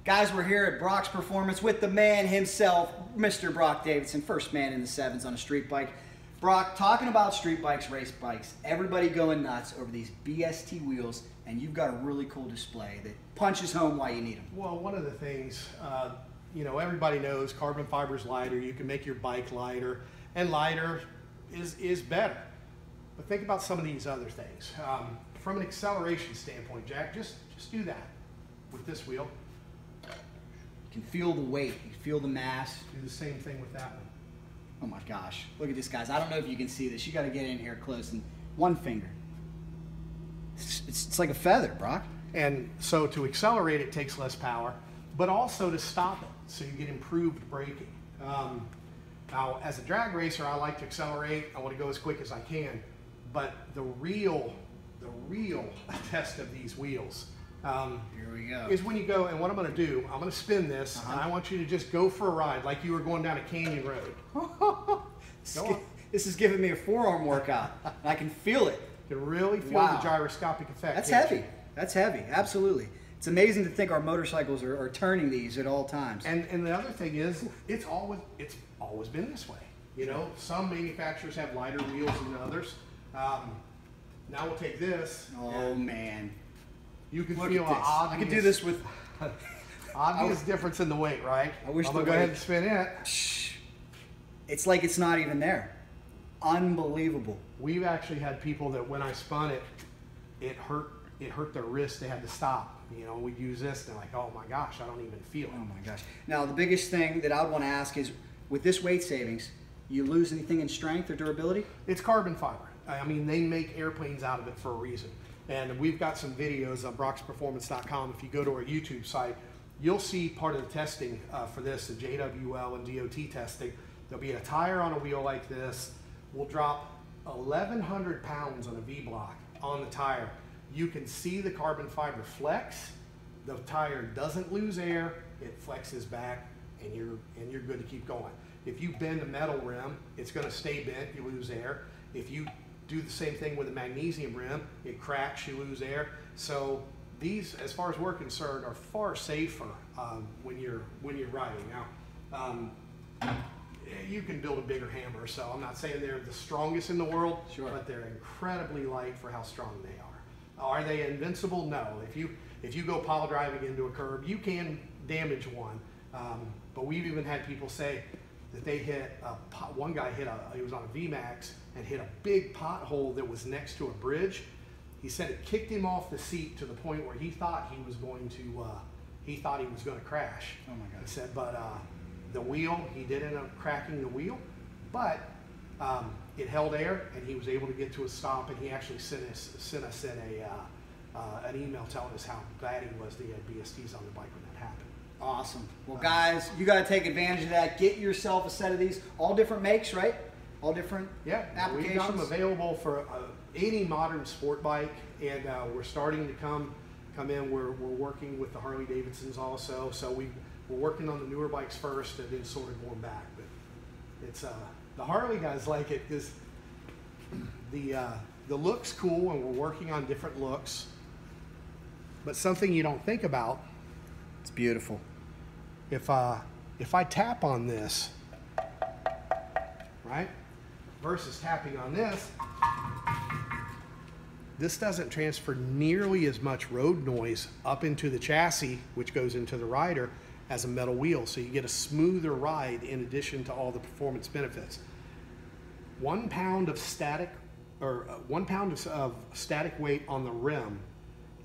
Guys, we're here at Brock's Performance with the man himself, Mr. Brock Davidson, first man in the sevens on a street bike. Brock, talking about street bikes, race bikes, everybody going nuts over these BST wheels, and you've got a really cool display that punches home why you need them. Well, one of the things, you know, everybody knows carbon fiber is lighter. You can make your bike lighter, and lighter is better. But think about some of these other things. From an acceleration standpoint, Jack, just do that with this wheel. You can feel the weight, you feel the mass. Do the same thing with that one. Oh my gosh, look at this, guys. I don't know if you can see this. You got to get in here close and one finger. It's like a feather, Brock. And so to accelerate it takes less power, but also to stop it, so you get improved braking. Now, as a drag racer, I like to accelerate. I want to go as quick as I can. But the real test of these wheels here we go. Is when you go, and what I'm going to do, I'm going to spin this, and I want you to just go for a ride like you were going down a canyon road. This is giving me a forearm workout. I can feel it. You can really feel the gyroscopic effect. That's heavy. That's heavy, absolutely. It's amazing to think our motorcycles are turning these at all times. And the other thing is, it's always been this way. You know, some manufacturers have lighter wheels than others. Now we'll take this. Oh man. You can feel an obvious, I could do this with obvious difference in the weight, right? I wish I'm gonna go ahead and spin it. It's like it's not even there. Unbelievable. We've actually had people that when I spun it, it hurt their wrist. They had to stop. You know, we'd use this, and they're like, oh my gosh, I don't even feel it. Oh my gosh. Now the biggest thing that I would want to ask is, with this weight savings, you lose anything in strength or durability? It's carbon fiber. I mean, they make airplanes out of it for a reason. And we've got some videos on brocksperformance.com. If you go to our YouTube site, you'll see part of the testing for this, the JWL and DOT testing. There'll be a tire on a wheel like this. We'll drop 1,100 pounds on a V-block on the tire. You can see the carbon fiber flex. The tire doesn't lose air. It flexes back, and you're good to keep going. If you bend a metal rim, it's going to stay bent. You lose air. If you do the same thing with a magnesium rim, it cracks, you lose air. So these, as far as we're concerned, are far safer when you're riding. Now, you can build a bigger hammer, so I'm not saying they're the strongest in the world, but they're incredibly light for how strong they are. Are they invincible? No. If you go pile driving into a curb, you can damage one. But we've even had people say that they hit one guy he was on a VMAX and hit a big pothole that was next to a bridge. He said it kicked him off the seat to the point where he thought he was going to crash. Oh my God. He said, but the wheel, he did end up cracking the wheel, but it held air and he was able to get to a stop, and he actually sent us an email telling us how glad he was that he had BSTs on the bike when that happened. Awesome. Well, guys, you got to take advantage of that. Get yourself a set of these. All different makes, right? All different applications. We've got them available for any modern sport bike, and we're starting to come in. We're working with the Harley Davidsons also. So we're working on the newer bikes first, and then sort of going back. But it's the Harley guys like it because the look's cool, and we're working on different looks. But something you don't think about. It's beautiful. If I tap on this, right, versus tapping on this doesn't transfer nearly as much road noise up into the chassis, which goes into the rider, as a metal wheel. So you get a smoother ride in addition to all the performance benefits. 1 pound of static, or 1 pound of static weight on the rim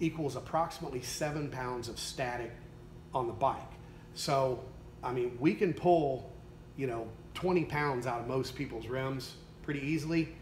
equals approximately 7 pounds of static on the bike. So, I mean, we can pull, 20 pounds out of most people's rims pretty easily.